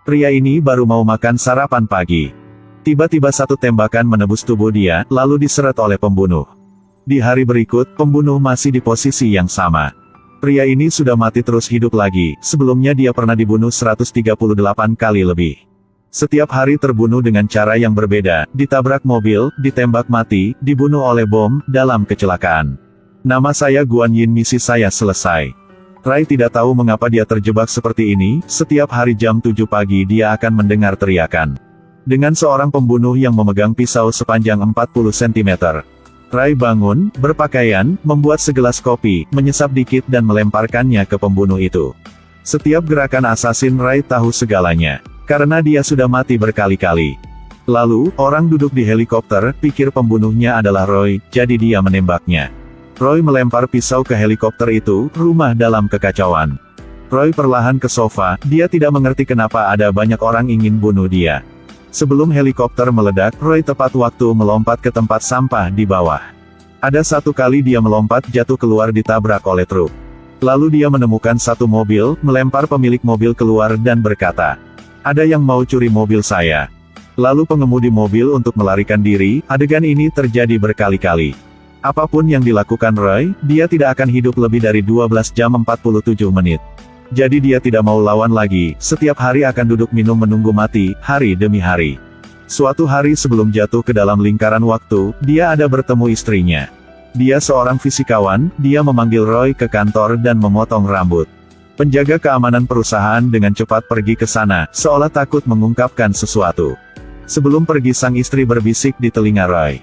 Pria ini baru mau makan sarapan pagi. Tiba-tiba satu tembakan menebus tubuh dia, lalu diseret oleh pembunuh. Di hari berikut, pembunuh masih di posisi yang sama. Pria ini sudah mati terus hidup lagi, sebelumnya dia pernah dibunuh 138 kali lebih. Setiap hari terbunuh dengan cara yang berbeda, ditabrak mobil, ditembak mati, dibunuh oleh bom, dalam kecelakaan. Nama saya Guan Yin, misi saya selesai. Rai tidak tahu mengapa dia terjebak seperti ini, setiap hari jam 7 pagi dia akan mendengar teriakan. Dengan seorang pembunuh yang memegang pisau sepanjang 40 cm. Rai bangun, berpakaian, membuat segelas kopi, menyesap dikit dan melemparkannya ke pembunuh itu. Setiap gerakan asasin Rai tahu segalanya. Karena dia sudah mati berkali-kali. Lalu, orang duduk di helikopter, pikir pembunuhnya adalah Roy, jadi dia menembaknya. Roy melempar pisau ke helikopter itu, rumah dalam kekacauan. Roy perlahan ke sofa, dia tidak mengerti kenapa ada banyak orang ingin bunuh dia. Sebelum helikopter meledak, Roy tepat waktu melompat ke tempat sampah di bawah. Ada satu kali dia melompat jatuh keluar ditabrak oleh truk. Lalu dia menemukan satu mobil, melempar pemilik mobil keluar dan berkata, "Ada yang mau curi mobil saya." Lalu pengemudi mobil untuk melarikan diri, adegan ini terjadi berkali-kali. Apapun yang dilakukan Roy, dia tidak akan hidup lebih dari 12 jam 47 menit. Jadi dia tidak mau lawan lagi, setiap hari akan duduk minum menunggu mati, hari demi hari. Suatu hari sebelum jatuh ke dalam lingkaran waktu, dia ada bertemu istrinya. Dia seorang fisikawan, dia memanggil Roy ke kantor dan memotong rambut. Penjaga keamanan perusahaan dengan cepat pergi ke sana, seolah takut mengungkapkan sesuatu. Sebelum pergi sang istri berbisik di telinga Roy.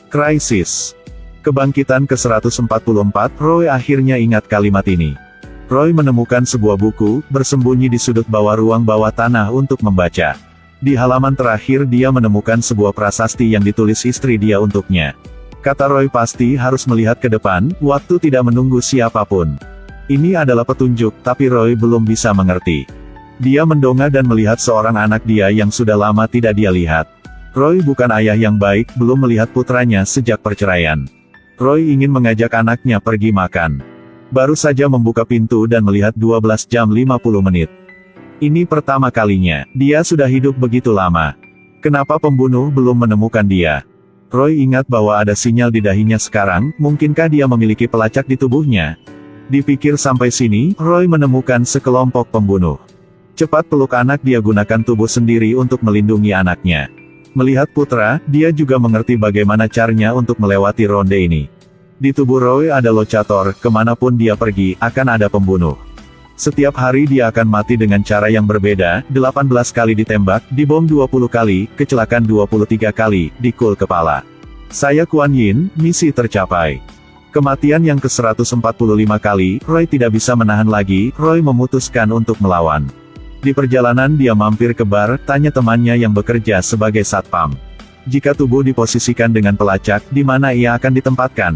Krisis. Kebangkitan ke-144, Roy akhirnya ingat kalimat ini. Roy menemukan sebuah buku, bersembunyi di sudut bawah ruang bawah tanah untuk membaca. Di halaman terakhir dia menemukan sebuah prasasti yang ditulis istri dia untuknya. Kata Roy pasti harus melihat ke depan, waktu tidak menunggu siapapun. Ini adalah petunjuk, tapi Roy belum bisa mengerti. Dia mendongak dan melihat seorang anak dia yang sudah lama tidak dia lihat. Roy bukan ayah yang baik, belum melihat putranya sejak perceraian. Roy ingin mengajak anaknya pergi makan. Baru saja membuka pintu dan melihat 12 jam 50 menit. Ini pertama kalinya, dia sudah hidup begitu lama. Kenapa pembunuh belum menemukan dia? Roy ingat bahwa ada sinyal di dahinya sekarang, mungkinkah dia memiliki pelacak di tubuhnya? Dipikir sampai sini, Roy menemukan sekelompok pembunuh. Cepat peluk anak, dia gunakan tubuh sendiri untuk melindungi anaknya. Melihat putra, dia juga mengerti bagaimana caranya untuk melewati ronde ini. Di tubuh Roy ada locator, kemanapun dia pergi, akan ada pembunuh. Setiap hari dia akan mati dengan cara yang berbeda, 18 kali ditembak, dibom 20 kali, kecelakaan 23 kali, dikul kepala. Saya Guan Yin, misi tercapai. Kematian yang ke-145 kali, Roy tidak bisa menahan lagi, Roy memutuskan untuk melawan. Di perjalanan dia mampir ke bar, tanya temannya yang bekerja sebagai satpam. Jika tubuh diposisikan dengan pelacak, di mana ia akan ditempatkan?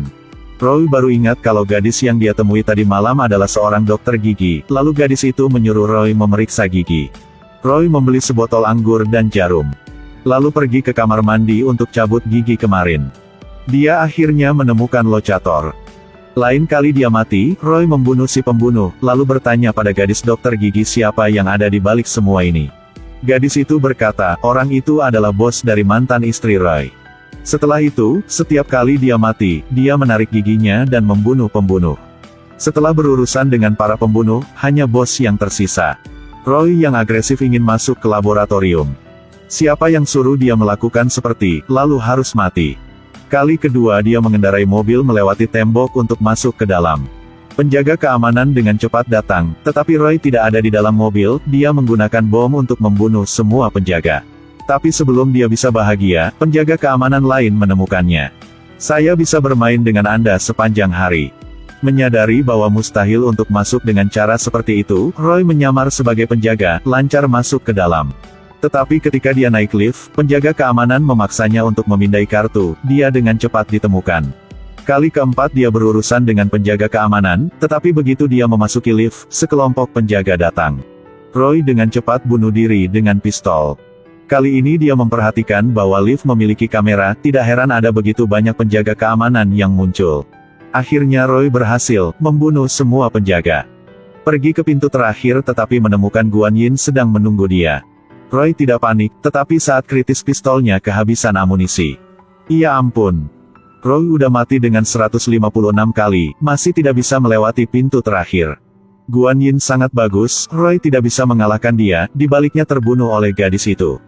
Roy baru ingat kalau gadis yang dia temui tadi malam adalah seorang dokter gigi, lalu gadis itu menyuruh Roy memeriksa gigi. Roy membeli sebotol anggur dan jarum. Lalu pergi ke kamar mandi untuk cabut gigi kemarin. Dia akhirnya menemukan locator. Lain kali dia mati, Roy membunuh si pembunuh, lalu bertanya pada gadis dokter gigi siapa yang ada di balik semua ini. Gadis itu berkata, orang itu adalah bos dari mantan istri Roy. Setelah itu, setiap kali dia mati, dia menarik giginya dan membunuh pembunuh. Setelah berurusan dengan para pembunuh, hanya bos yang tersisa. Roy yang agresif ingin masuk ke laboratorium. Siapa yang suruh dia melakukan seperti, lalu harus mati. Kali kedua dia mengendarai mobil melewati tembok untuk masuk ke dalam. Penjaga keamanan dengan cepat datang, tetapi Roy tidak ada di dalam mobil, dia menggunakan bom untuk membunuh semua penjaga. Tapi sebelum dia bisa bahagia, penjaga keamanan lain menemukannya. Saya bisa bermain dengan Anda sepanjang hari. Menyadari bahwa mustahil untuk masuk dengan cara seperti itu, Roy menyamar sebagai penjaga, lancar masuk ke dalam. Tetapi ketika dia naik lift, penjaga keamanan memaksanya untuk memindai kartu, dia dengan cepat ditemukan. Kali keempat dia berurusan dengan penjaga keamanan, tetapi begitu dia memasuki lift, sekelompok penjaga datang. Roy dengan cepat bunuh diri dengan pistol. Kali ini dia memperhatikan bahwa lift memiliki kamera, tidak heran ada begitu banyak penjaga keamanan yang muncul. Akhirnya Roy berhasil membunuh semua penjaga. Pergi ke pintu terakhir tetapi menemukan Guan Yin sedang menunggu dia. Roy tidak panik, tetapi saat kritis pistolnya kehabisan amunisi. Ya ampun. Roy udah mati dengan 156 kali, masih tidak bisa melewati pintu terakhir. Guan Yin sangat bagus, Roy tidak bisa mengalahkan dia, dibaliknya terbunuh oleh gadis itu.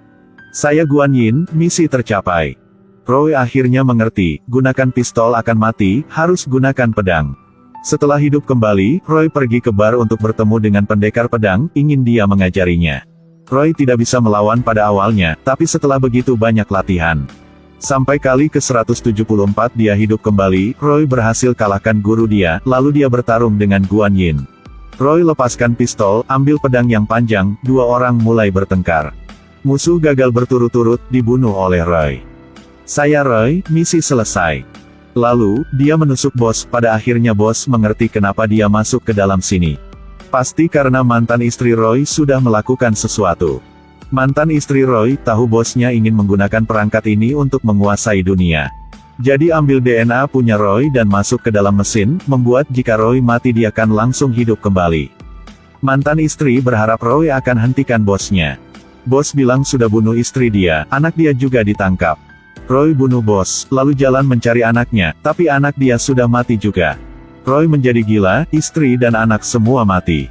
Saya Guan Yin, misi tercapai. Roy akhirnya mengerti, gunakan pistol akan mati, harus gunakan pedang. Setelah hidup kembali, Roy pergi ke bar untuk bertemu dengan pendekar pedang, ingin dia mengajarinya. Roy tidak bisa melawan pada awalnya, tapi setelah begitu banyak latihan. Sampai kali ke-174 dia hidup kembali, Roy berhasil kalahkan guru dia, lalu dia bertarung dengan Guan Yin. Roy lepaskan pistol, ambil pedang yang panjang, dua orang mulai bertengkar. Musuh gagal berturut-turut, dibunuh oleh Roy. Saya Roy, misi selesai. Lalu, dia menusuk bos, pada akhirnya bos mengerti kenapa dia masuk ke dalam sini. Pasti karena mantan istri Roy sudah melakukan sesuatu. Mantan istri Roy tahu bosnya ingin menggunakan perangkat ini untuk menguasai dunia. Jadi ambil DNA punya Roy dan masuk ke dalam mesin, membuat jika Roy mati dia akan langsung hidup kembali. Mantan istri berharap Roy akan hentikan bosnya. Bos bilang sudah bunuh istri dia, anak dia juga ditangkap. Roy bunuh bos, lalu jalan mencari anaknya, tapi anak dia sudah mati juga. Roy menjadi gila, istri dan anak semua mati.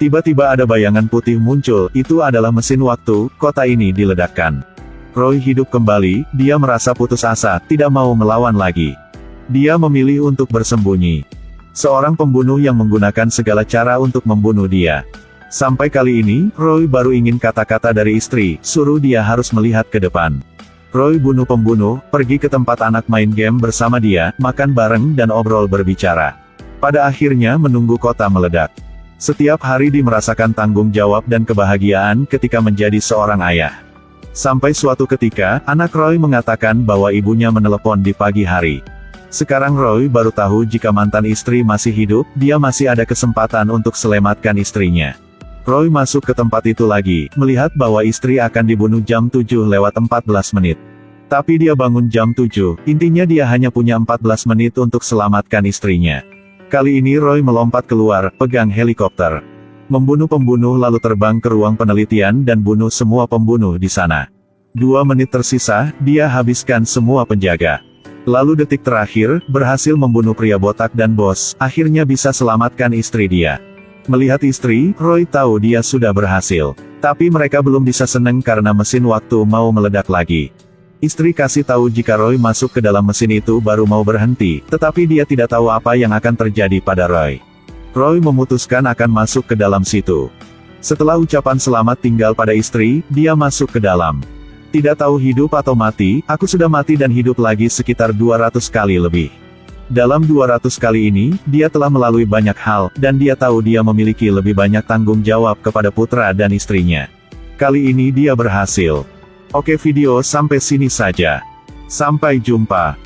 Tiba-tiba ada bayangan putih muncul, itu adalah mesin waktu, kota ini diledakkan. Roy hidup kembali, dia merasa putus asa, tidak mau melawan lagi. Dia memilih untuk bersembunyi. Seorang pembunuh yang menggunakan segala cara untuk membunuh dia. Sampai kali ini, Roy baru ingin kata-kata dari istri, suruh dia harus melihat ke depan. Roy bunuh pembunuh, pergi ke tempat anak main game bersama dia, makan bareng dan obrol berbicara. Pada akhirnya menunggu kota meledak. Setiap hari dia merasakan tanggung jawab dan kebahagiaan ketika menjadi seorang ayah. Sampai suatu ketika, anak Roy mengatakan bahwa ibunya menelepon di pagi hari. Sekarang Roy baru tahu jika mantan istri masih hidup, dia masih ada kesempatan untuk selamatkan istrinya. Roy masuk ke tempat itu lagi, melihat bahwa istri akan dibunuh jam 7:14 menit. Tapi dia bangun jam 7, intinya dia hanya punya 14 menit untuk selamatkan istrinya. Kali ini Roy melompat keluar, pegang helikopter. Membunuh pembunuh lalu terbang ke ruang penelitian dan bunuh semua pembunuh di sana. 2 menit tersisa, dia habiskan semua penjaga. Lalu detik terakhir, berhasil membunuh pria botak dan bos, akhirnya bisa selamatkan istri dia. Melihat istri, Roy tahu dia sudah berhasil. Tapi mereka belum bisa senang karena mesin waktu mau meledak lagi. Istri kasih tahu jika Roy masuk ke dalam mesin itu baru mau berhenti, tetapi dia tidak tahu apa yang akan terjadi pada Roy. Roy memutuskan akan masuk ke dalam situ. Setelah ucapan selamat tinggal pada istri, dia masuk ke dalam. Tidak tahu hidup atau mati, aku sudah mati dan hidup lagi sekitar 200 kali lebih. Dalam 200 kali ini, dia telah melalui banyak hal, dan dia tahu dia memiliki lebih banyak tanggung jawab kepada putra dan istrinya. Kali ini dia berhasil. Oke, video sampai sini saja. Sampai jumpa.